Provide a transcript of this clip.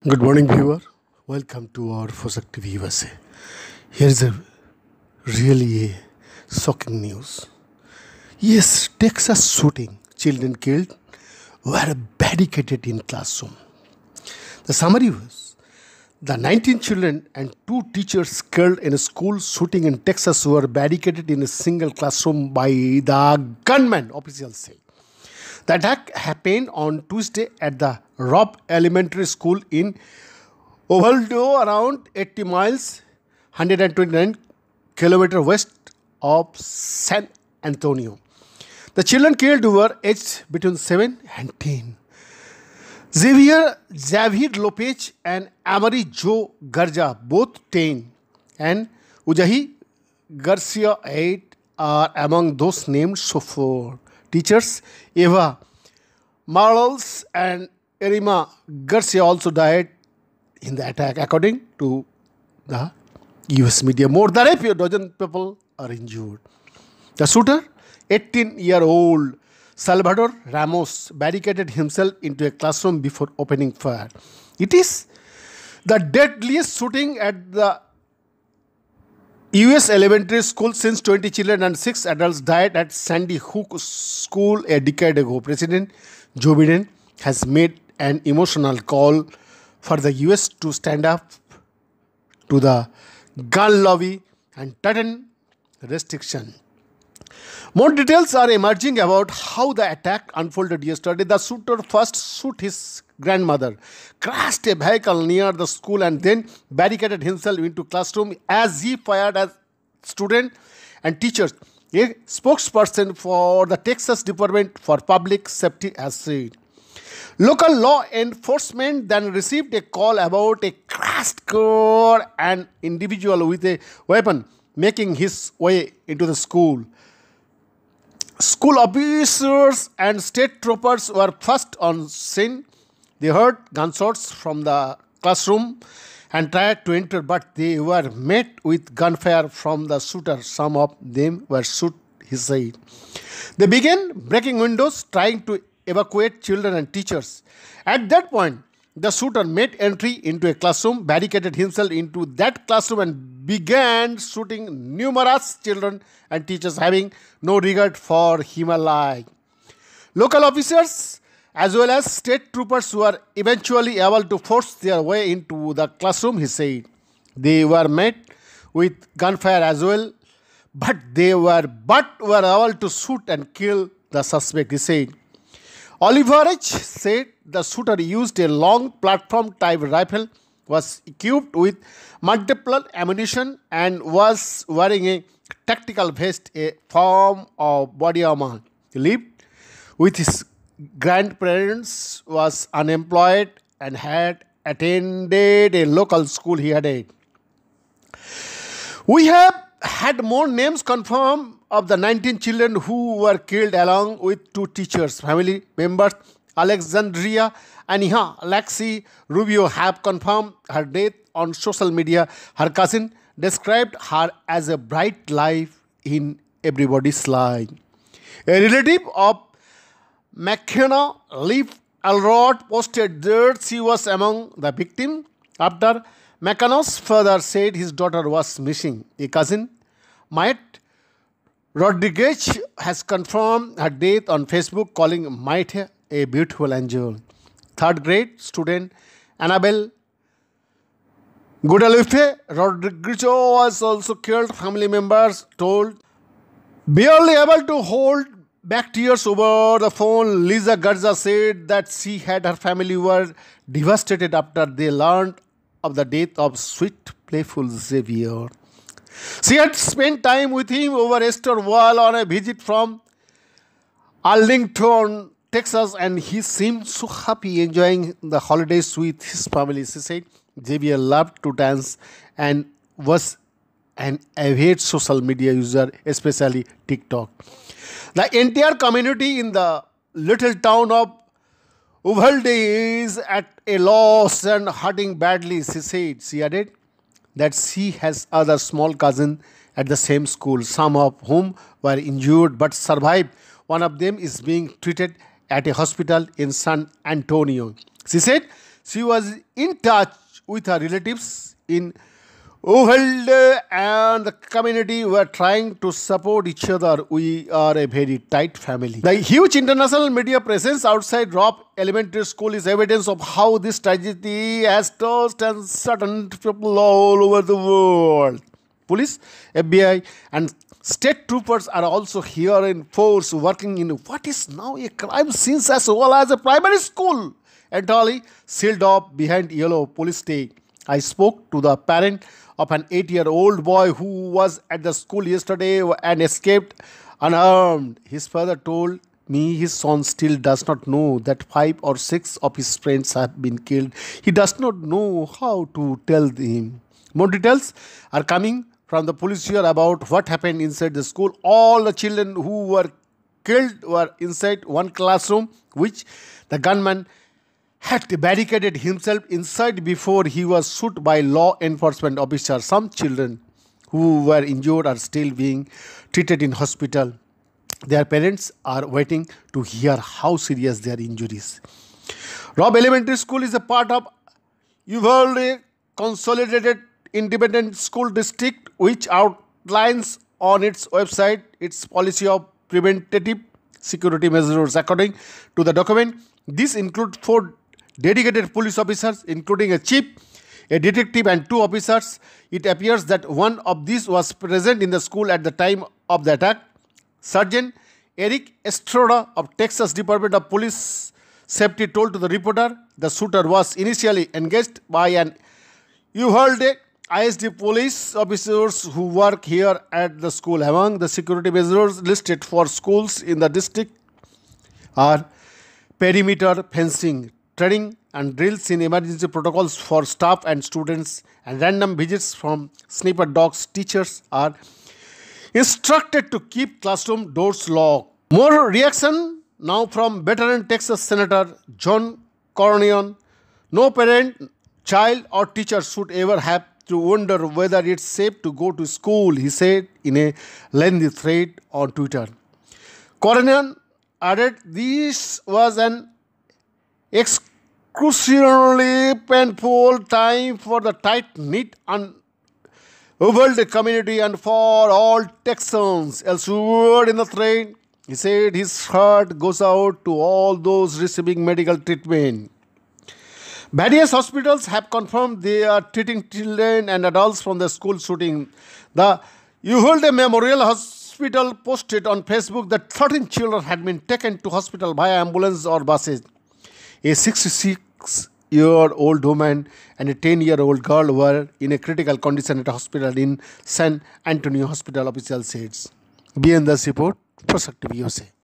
Good morning, viewer. Welcome to our Fosakti USA. Here is a really a shocking news. Yes, Texas shooting, children killed, were barricaded in classroom. The summary was the 19 children and two teachers killed in a school shooting in Texas were barricaded in a single classroom by the gunman, officials say. The attack happened on Tuesday at the Robb Elementary School in Uvalde, around 80 miles, 129 kilometers west of San Antonio. The children killed were aged between 7 and 10. Xavier Lopez and Amari Joe Garza, both 10, and Ujahi Garcia, 8, are among those named so far. Teachers Eva Marles and Erima Garcia also died in the attack, according to the US media. More than a dozen people are injured. The shooter, 18-year-old Salvador Ramos, barricaded himself into a classroom before opening fire. It is the deadliest shooting at the US elementary school since 20 children and 6 adults died at Sandy Hook School a decade ago. President Joe Biden has made an emotional call for the US to stand up to the gun lobby and tighten restriction. More details are emerging about how the attack unfolded yesterday. The shooter first shot his grandmother, crashed a vehicle near the school, and then barricaded himself into classroom as he fired at students and teachers. A spokesperson for the Texas Department for Public Safety has said. Local law enforcement then received a call about a crashed car and individual with a weapon making his way into the school. School officers and state troopers were first on scene. They heard gunshots from the classroom and tried to enter, but they were met with gunfire from the shooter. Some of them were shot, he said. They began breaking windows, trying to evacuate children and teachers. At that point, the shooter made entry into a classroom, barricaded himself into that classroom, and began shooting numerous children and teachers, having no regard for human life. Local officers as well as state troopers were eventually able to force their way into the classroom, he said. They were met with gunfire as well, but were able to shoot and kill the suspect, he said. Oliverich said the shooter used a long platform-type rifle, was equipped with multiple ammunition, and was wearing a tactical vest, a form of body armor. He lived with his grandparents, was unemployed, and had attended a local school he had at. We have had more names confirmed of the 19 children who were killed, along with 2 teachers. Family members Alexandria Aniha Alexi Rubio have confirmed her death on social media. Her cousin described her as a bright light in everybody's life. A relative of McKenna, Liv Elrod, posted that she was among the victims after McKenna's father said his daughter was missing. A cousin, Matt Rodriguez, has confirmed her death on Facebook, calling Maite a beautiful angel. Third grade student Annabelle Guadalupe Rodriguez was also killed, family members told. Barely able to hold back tears over the phone, Lisa Garza said that she and her family were devastated after they learned of the death of sweet, playful Xavier. She had spent time with him over Easter while on a visit from Arlington, Texas, and he seemed so happy enjoying the holidays with his family. She said Xavier loved to dance and was an avid social media user, especially TikTok. The entire community in the little town of Uvalde is at a loss and hurting badly, she said. She added that she has other small cousins at the same school, some of whom were injured but survived. One of them is being treated at a hospital in San Antonio. She said She was in touch with her relatives in Uvalde, and the community were trying to support each other. We are a very tight family. The huge international media presence outside Rob Elementary School is evidence of how this tragedy has touched and saddened people all over the world. Police, FBI, and state troopers are also here in force, working in what is now a crime scene as well as a primary school, entirely sealed off behind yellow police tape. I spoke to the parent of an 8-year-old boy who was at the school yesterday and escaped unharmed. His father told me his son still does not know that 5 or 6 of his friends have been killed. He does not know how to tell him. More details are coming from the police here about what happened inside the school. All the children who were killed were inside one classroom, which the gunman had barricaded himself inside before he was shot by law enforcement officers. Some children who were injured are still being treated in hospital. Their parents are waiting to hear how serious their injuries. Rob Elementary School is a part of Uvalde Consolidated Independent School District, which outlines on its website its policy of preventative security measures. According to the document, this includes 4 dedicated police officers, including a chief, a detective, and 2 officers. It appears that one of these was present in the school at the time of the attack. Sergeant Eric Estrada of Texas Department of Police Safety told to the reporter the shooter was initially engaged by an Uvalde ISD police officers who work here at the school. Among the security measures listed for schools in the district are perimeter fencing, training and drills in emergency protocols for staff and students, and random visits from sniper dogs. Teachers are instructed to keep classroom doors locked. More reaction now from veteran Texas Senator John Cornyn. No parent, child or teacher should ever have to wonder whether it's safe to go to school, he said in a lengthy thread on Twitter. Cornyn added this was an excruciatingly painful time for the tight-knit and Uvalde community and for all Texans. Elsewhere in the thread, he said his heart goes out to all those receiving medical treatment. Various hospitals have confirmed they are treating children and adults from the school shooting. The Uvalde Memorial Hospital posted on Facebook that 13 children had been taken to hospital via ambulance or buses. A 66-year-old woman and a 10-year-old girl were in a critical condition at a hospital in San Antonio Hospital, official said. Beyond the report, Perspective USA.